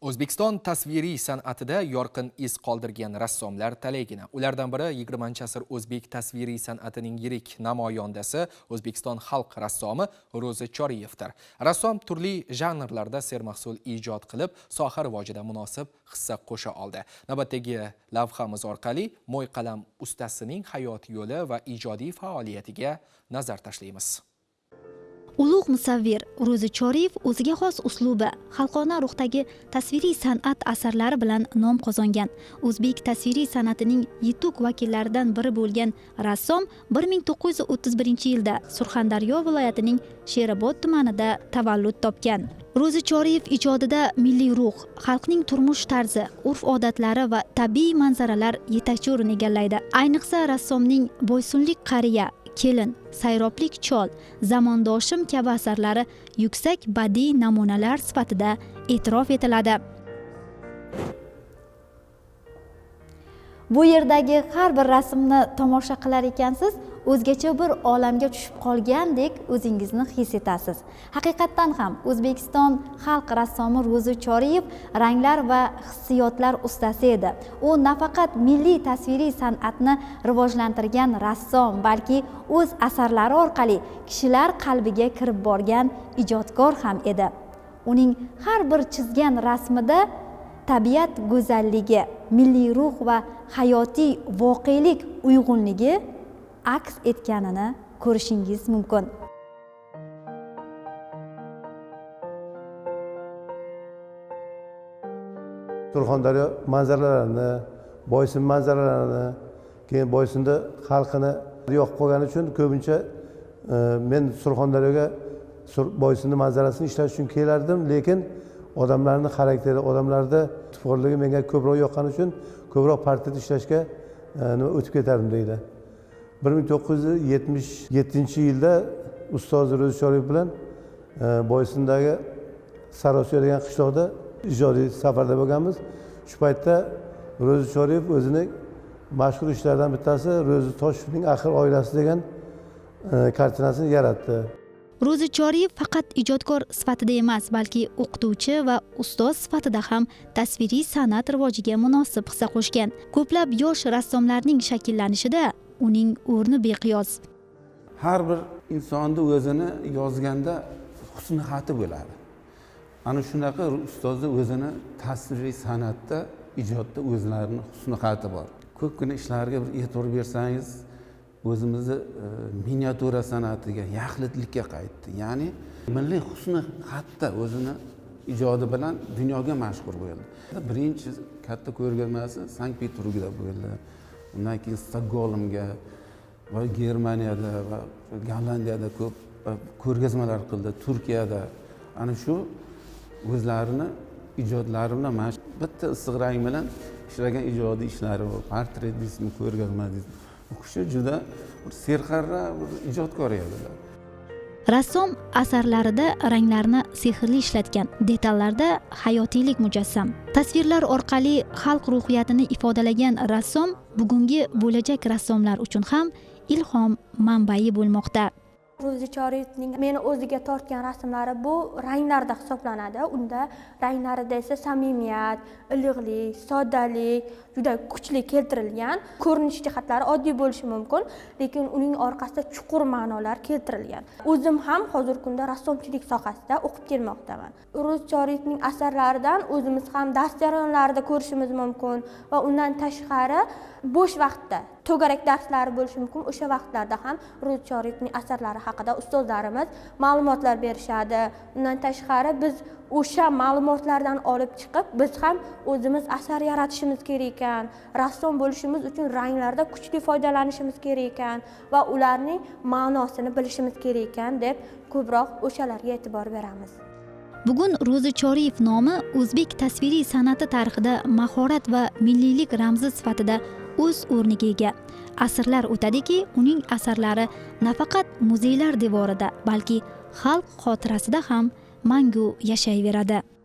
O'zbekiston tasviriy san'atida yorqin iz qoldirgan rassomlar talaygina. Ulardan biri 20-asr o'zbek tasviriy san'atining yirik namoyandasi O'zbekiston xalq rassomi Ro'zi Choriyevdir. Rassom turli janrlarda sermahsul ijod qilib, soha rivojida munosib hissa qo'sha oldi. Navbatdagi lavhamiz orqali mo'y qalam ustasining hayot yo'li va ijodiy faoliyatiga nazar tashlaymiz. Ulug' musavvir Ro'zi Choriyev o'ziga xos uslubi, xalqona ruhdagi tasviriy san'at asarlari bilan nom qozongan. O'zbek tasviriy san'atining yetuk vakillaridan biri bo'lgan rassom 1931-yilda Surxondaryo viloyatining Sherobod tumanida tavallud topgan. Ro'zi Choriyev ijodida milliy ruh, xalqning turmush tarzi, urf-odatlari va tabiiy manzaralar yetakchi o'rin egallaydi. Ayniqsa rassomning Boysunlik qariya, kelin, sayroblik chol, zamondoshim kabi asarlari yuksak badiiy namunalar sifatida e'tirof etiladi. Bu yerdagi har bir rasmni tomosha qilar ekansiz, o'zgacha bir olamga tushib qolgandek o'zingizni his etasiz. Haqiqatdan ham O'zbekiston xalq rassomi Ro'zi Choriyev ranglar va hissiyotlar ustasi edi. U nafaqat milliy tasviriy san'atni rivojlantirgan rassom, balki o'z asarlari orqali kishilar qalbiga kirib borgan ijodkor ham edi. Uning har bir chizgan rasmida tabiat go'zalligi, milliy ruh va hayotiy voqelik uyg'unligi aks etganini ko'rishingiz mumkin. Surxondaryo manzaralarini, Boysun manzaralarini, keyin Boysunda xalqini yoqib qolgani uchun ko'pincha men Surxondaryoga Boysunning manzarasini ishlash uchun kelardim, lekin odamlarning xarakteri, odamlarda tufqirligi menga ko'proq yoqqani uchun ko'proq portret ishlashga o'tib ketardim deydi. 1977-yilda ustoz Ro'zi Choriyev bilan Boysundagi Sarosiyo degan qishloqda ijodiy safarda bo'lganmiz. Shu paytda Ro'zi Choriyev o'zining mashhur ishlaridan bittasi Ro'zi Toshevning Axir oilasi degan kartinasini yaratdi. Ro'zi Choriyev faqat ijodkor sifatida emas, balki o'qituvchi va ustoz sifatida ham tasviriy san'at rivojiga munosib hissa qo'shgan. Ko'plab yosh rassomlarning shakllanishida uning o'rni beqiyos. Har bir insonni o'zini yozganda husn xati bo'ladi. Ana shunaqa ustozning o'zini tasviriy san'atda, ijodda o'zlarining husn xati bor. Ko'pgina ishlarga bir e'tibor bersangiz, o'zimizni miniatyura san'atiga, yaxlitlikka qaytdi. Ya'ni milliy husn xatda o'zini ijodi bilan dunyoga mashhur bo'ldi. Birinchi katta ko'rgazmasi Sankt-Peterburgda bo'ldi. Undan keyin Stokgolmga va Germaniyada va Gollandiyada ko'p ko'rgazmalar qildi, Turkiyada. Ana shu o'zlarini ijodlari bilan bitta issiq rang bilan ishlagan ijodiy ishlari bor. Portret deysizmi, ko'rgazma deysizmi. U kishi juda serqarra bir ijodkor edilar. Rassom asarlarida ranglarni sehrli ishlatgan, detallarda hayotiylik mujassam. Tasvirlar orqali xalq ruhiyatini ifodalagan rassom bugungi bo'lajak rassomlar uchun ham ilhom manbai bo'lmoqda. Ro'zi Choriyevning meni o'ziga tortgan rasmlari bu ranglarda hisoblanadi. Unda ranglarida esa samimiyat, iliqlik, soddalik juda kuchli keltirilgan. Ko'rinish jihatlari oddiy bo'lishi mumkin, lekin uning orqasida chuqur ma'nolar keltirilgan. O'zim ham hozirgi kunda rassomchilik sohasida o'qib kelmoqdaman. Ro'zi Choriyevning asarlaridan o'zimiz ham dars jarayonlarida ko'rishimiz mumkin va undan tashqari bo'sh vaqtda to'garak darslari bo'lishi mumkin. O'sha vaqtlarda ham Ro'zi Choriyevning asarlari haqida ustozlarimiz ma'lumotlar berishadi. Undan tashqari biz o'sha ma'lumotlardan olib chiqib, biz ham o'zimiz asar yaratishimiz kerak ekan, rassom bo'lishimiz uchun ranglarda kuchli foydalanishimiz kerak ekan va ularning ma'nosini bilishimiz kerak ekan deb ko'proq o'shalarga e'tibor beramiz. Bugun Ro'zi Choriyev nomi o'zbek tasviriy san'ati tarixida mahorat va milliylik ramzi sifatida o'z o'rniga ega. Asrlar o'tadiki, uning asarlari nafaqat muzeylar devorida, balki xalq xotirasida ham mangu yashayveradi.